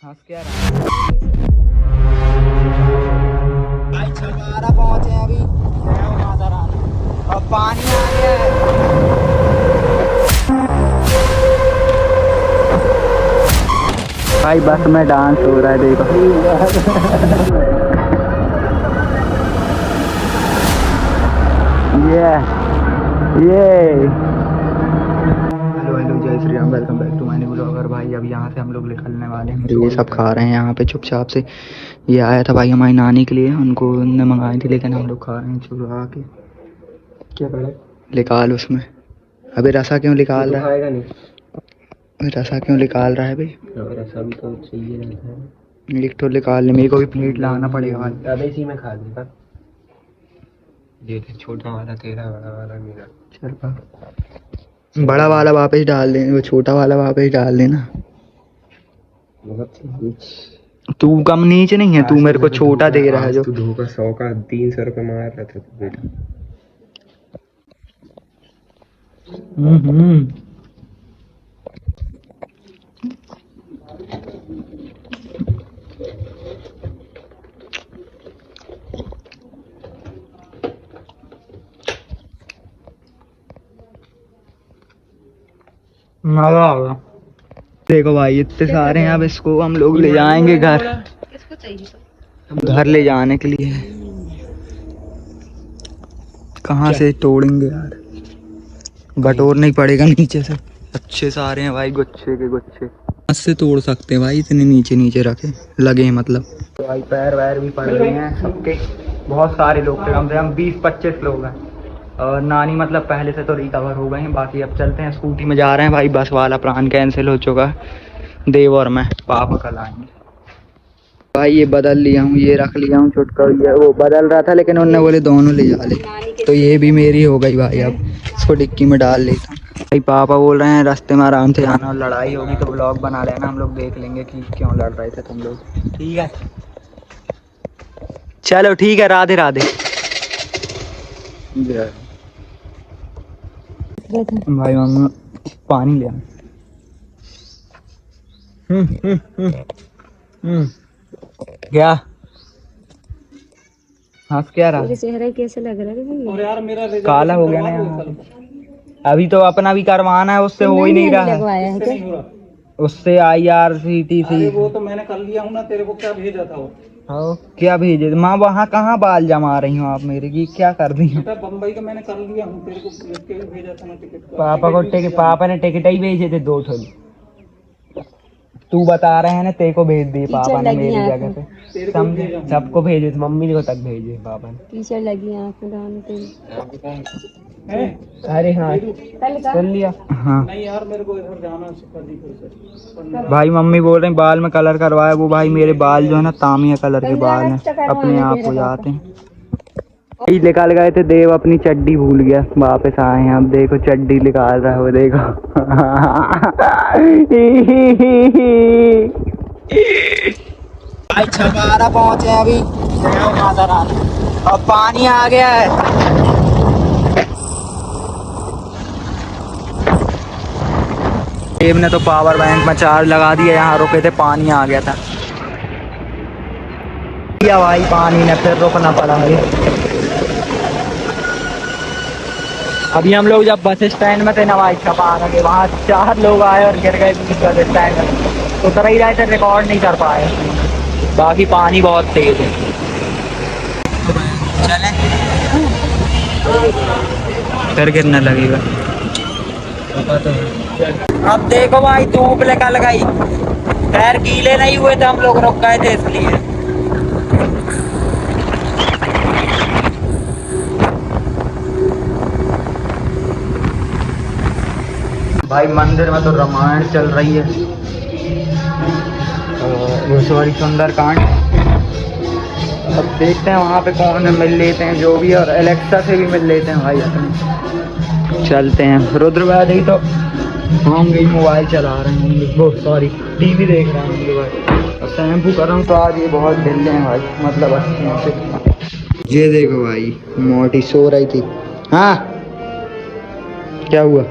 हंस क्या रहा है भाई? छपारा पहुंचे हैं अभी। जय हो माता रानी। और पानी आ गया है। भाई बस में डांस हो रहा है, देखो। ये हेलो हेलो, जय Shri Ram, welcome back to my new blogger. भाई अब यहाँ से हम लोग निकलने वाले हैं। ये सब खा रहे हैं यहाँ पे चुपचाप से। ये आया था भाई हमारी नानी के लिए, उनको उनने मंगाई थी, लेकिन हम लोग खा रहे हैं चुरा के। क्या करे? निकाल उसमें। अबे रसा क्यों निकाल रहा है? रसा क्यों निकाल रहा है भाई? रसा भी तो चाहिए रहता है। एक तो निकाल ले, मेरे को भी प्लेट लाना पड़ेगा भाई। अबे इसी में खा लूँगा। ये छोटा वाला तेरा, बड़ा वाला मेरा। चल बड़ा वाला वापस डाल दे, वो छोटा वाला वापस डाल देना। तू कम नीचे नहीं है, तू मेरे को छोटा दे रहा है जो। तू धोखा 100 का 300 रुपये मार रहा था तू बेटा। मजा आ गया। देखो भाई इतने सारे हैं, अब इसको हम लोग ले जाएंगे घर। घर ले जाने के लिए कहाँ से तोड़ेंगे यार? बटोरना ही पड़ेगा नीचे से। अच्छे सारे हैं भाई, गुच्छे के गुच्छे। से तोड़ सकते हैं भाई, इतने नीचे नीचे रखे लगे हैं मतलब। तो भाई पैर वैर भी पड़ रहे हैं सबके। बहुत सारे लोग थे, कम से कम 20-25 लोग हैं। और नानी मतलब पहले से तो रिकवर हो गए हैं। बाकी अब चलते हैं, स्कूटी में जा रहे हैं भाई। बस वाला प्लान कैंसिल हो चुका है। देव और मैं, पापा कल आएंगे। भाई ये बदल लिया हूँ, ये रख लिया हूँ छुटकर। ये वो बदल रहा था, लेकिन उनने बोले दोनों ले जा ले, तो ये भी मेरी हो गई भाई। अब इसको डिक्की में डाल लेता हूँ भाई। पापा बोल रहे हैं रास्ते में आराम से आना, और लड़ाई होगी तो ब्लॉग बना लेना, हम लोग देख लेंगे कि क्यों लड़ रहे थे तुम लोग। ठीक है, चलो ठीक है, राधे राधे। भाई मम्मी पानी ले। क्या हंस क्या रहा है? चेहरा कैसे लग रहा है? और यार मेरा काला हो गया ना यार। अभी तो अपना भी करवाना है, उससे हो ही नहीं रहा है। उससे IRCTC। वो तो मैंने कर लिया हूँ ना, तेरे को क्या भेजा था वो? हाँ क्या भेजे माँ? वहाँ कहाँ बाल जमा रही हो आप मेरे की? क्या कर रही हो? बम्बई का मैंने कर लिया हूँ, तेरे को भेजा था ना टिकट। पापा ने टिकट ही भेजे थे 2 ठो। तू बता रहे हैं ना, तेरे को भेज दिए पापा ने मेरी जगह पे। समझे? सबको भेजे थे, मम्मी को तक भेजे पापा ने। टीचर लगी आँख में अरे हाँ सुन लिया। हाँ नहीं यार, मेरे को इधर जाना है भाई, मम्मी बोल रहे हैं बाल में कलर करवाया। वो भाई मेरे बाल जो है ना तामिया कलर के बाल हैं, अपने आप हो जाते हैं। निकाल गए थे, देव अपनी चड्डी भूल गया, वापस आए हैं। अब देखो चड्डी निकाल रहा है वो, देखो। भाई छपारा पहुंचे हैं अभी। जय हो माता रानी। और पानी आ गया है। देव ने तो पावर बैंक में चार्ज लगा दिया, यहाँ रुके थे, पानी आ गया था। भाई पानी ने फिर रुकना पड़ा है। अभी हम लोग जब बस स्टैंड में थे ना भाई, छपारा के वहाँ 4 लोग आए और गिर गए बस स्टैंड में। उतर ही रहे थे, रिकॉर्ड नहीं कर पाए। बाकी पानी बहुत तेज है। चलें फिर गिरने लगेगा। अब देखो भाई धूप निकल गई, पैर गीले नहीं हुए थे, हम लोग रुक गए थे इसलिए। भाई मंदिर में तो रामायण चल रही है, सॉरी सुंदरकांड। अब देखते हैं वहाँ पे कौन मिल लेते हैं जो भी, और एलेक्सा से भी मिल लेते हैं भाई अपने। चलते हैं। रुद्र भाई तो होंगे मोबाइल चला रहे होंगे, वो सॉरी टीवी देख रहे होंगे भाई। और शैम्पू कर रहा हूँ तो आज ये बहुत ढीले हैं भाई, मतलब अच्छे से। ये देखो भाई मोटी सो रही थी। हाँ क्या हुआ?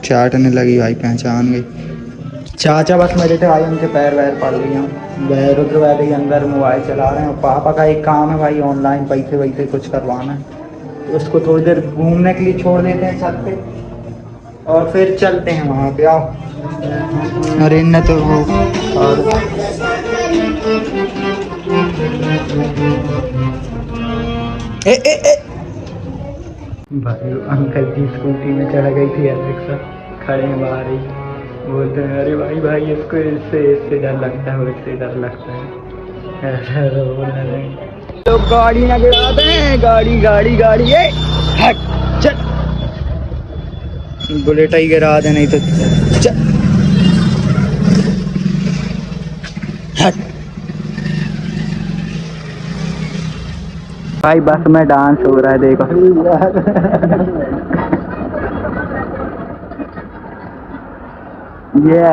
चाटने लगी भाई, पहचान गई। चाचा बस मेरे थे भाई, उनके पैर वैर पड़ गए हैं। वह रुद्र वैद्य के अंदर मोबाइल चला रहे हैं, और पापा का एक काम है भाई, ऑनलाइन पैसे वैसे कुछ करवाना है, तो उसको थोड़ी देर घूमने के लिए छोड़ देते हैं छत पे, और फिर चलते हैं वहाँ पे। आओ। अरे न तो वो और ए भाई अंकल जी स्कूटी में चढ़ गई थी, एलेक्सा खड़े हैं बाहर ही, बोलते हैं अरे भाई इसको इससे डर लगता है, इससे डर लगता है, ऐसा बोलने लगे। तो गाड़ी ना गिरा दें, गाड़ी ए हट चल, बुलेट ही गिरा दे नहीं तो चल हट। भाई बस में डांस हो रहा है देखो ये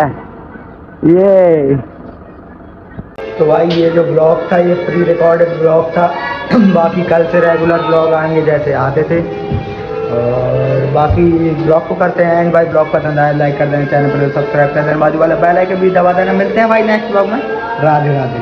तो भाई ये जो ब्लॉग था ये प्री रिकॉर्डेड ब्लॉग था बाकी कल से रेगुलर ब्लॉग आएंगे जैसे आते थे, और बाकी ब्लॉग को करते हैं एंड। भाई ब्लॉग पसंद आया लाइक कर देना, चैनल पर सब्सक्राइब कर देना, बाजू वाला बेल आइकन भी दबा देना। मिलते हैं भाई नेक्स्ट ब्लॉग में। राधे राधे।